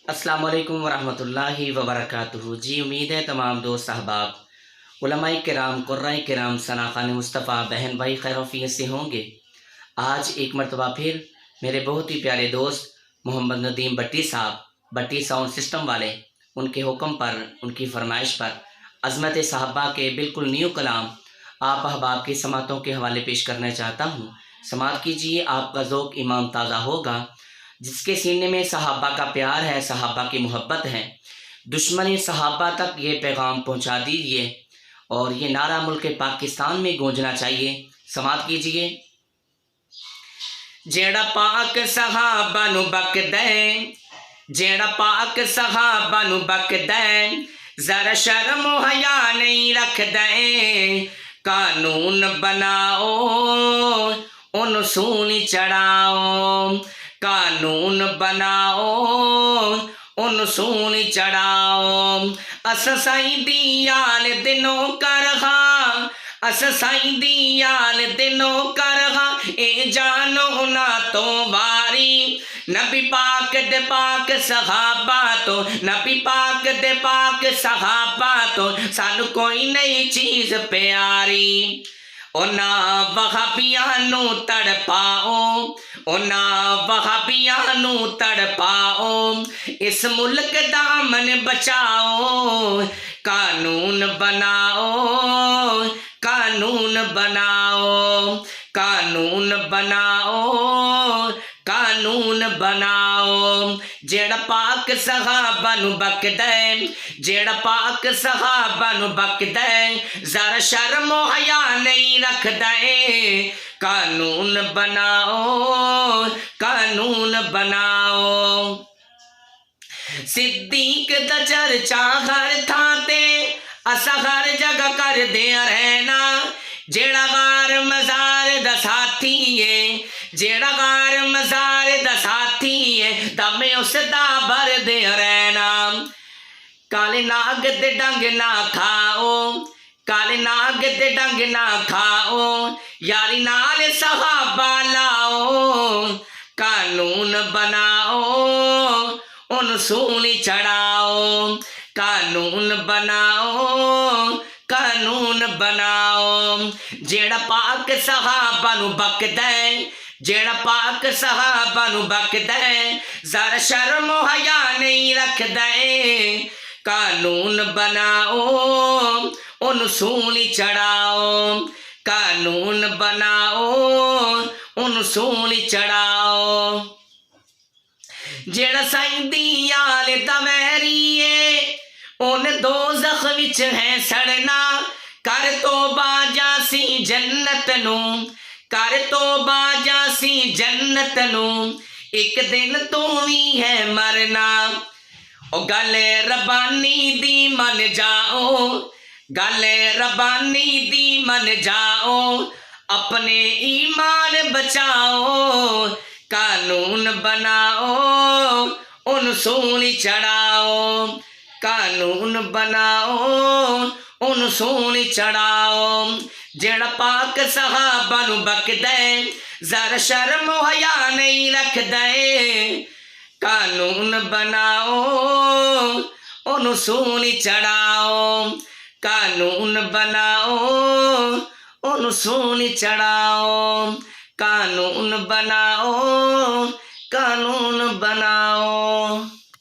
अस्सलाम वालेकुम वरहमतुल्लाहि वबरकातुहू। जी उम्मीद है तमाम दोस्त अहबाब उलमाए किराम कुर्राए किराम सनाखान मुस्तफ़ा बहन भाई खैरोफियत से होंगे। आज एक मरतबा फिर मेरे बहुत ही प्यारे दोस्त मोहम्मद नदीम भट्टी साहब, भट्टी साउंड सिस्टम वाले, उनके हुक्म पर, उनकी फरमाइश पर अज़मत साहबा के बिल्कुल न्यू कलाम आप अहबाब की समातों के हवाले पेश करना चाहता हूँ। समात कीजिए, आपका ज़ौक़ इमाम ताज़ा होगा। जिसके सीने में सहाबा का प्यार है, सहाबा की मोहब्बत है, दुश्मनी सहाबा तक ये पैगाम पहुंचा दीजिए और ये नारा मुल्क पाकिस्तान में गूंजना चाहिए। समात कीजिए। जेड़ा पाक सहाबा नु बकदै, जेड़ा पाक सहाबा नु बकदै, जरा शर्म हया नहीं रखदै। कानून बनाओ उन सूनी चढ़ाओ, कानून बनाओ उन सूनी चढ़ाओ। अस साईं दी आल दिनों करहा, अस साईं दी आल दिनों करहा, ए जानो ना तो वारी। नबी पाक दे पाक सहाबा तो, नबी पाक दे पाक सहाबा तो सानू कोई नई चीज प्यारी। ना वहाबियां नू तड़पाओ, ना वहाबियां नू तड़पाओ, इस मुल्क दा अमन बचाओ। कानून बनाओ, कानून बनाओ, कानून बनाओ, कानून बनाओ। जेड़ा पाक सहाबा नु बकदै, जेड़ा पाक सहाबा नु बकदै, जरा शर्म हया नहीं रखदै। कानून बनाओ, कानून बनाओ। सिद्दीक दा चर्चा हर थां ते असा हर जगह कर दे रहना। जेड़ा गार मजार दा साथी है, जेड़ा गार मजार दा साथी है, दमे उसदा भर दे रहना। काले नाग दे डंग ना खाओ, काले नाग दे डंग ना खाओ, यारी नाल सहाबा लाओ। कानून बनाओ उन सूनी चढ़ाओ, कानून बनाओ, कानून बनाओ। जेड़ा पाक सहाबा नु बकदै, जेड़ा पाक सहाबा नु बकदै, जरा शर्म हया नहीं रखदै। कानून बनाओ उन सूनी चढ़ाओ, कानून बनाओ उन सूनी चढ़ाओ। जेड़ा साईं दी आल दा वैरी है, उन दोज़ख विच है सड़ना। कर तौबा जासी जन्नत नू, कर तौबा जासी जन्नत नू, एक दिन तू भी है मरना। ओ गले रबानी दी मन जाओ, गले रबानी दी मन जाओ, अपने ईमान बचाओ। कानून बनाओ उन सूनी चढ़ाओ, कानून बनाओ उन सूनी चढ़ाओ। जेड़ा पाक सहाबा नु बकदै, जरा शर्म हया नहीं रखदै। कानून बनाओ उन सूनी चढ़ाओ, कानून बनाओ उन सूनी चढ़ाओ। कानून बनाओ, कानून बनाओ।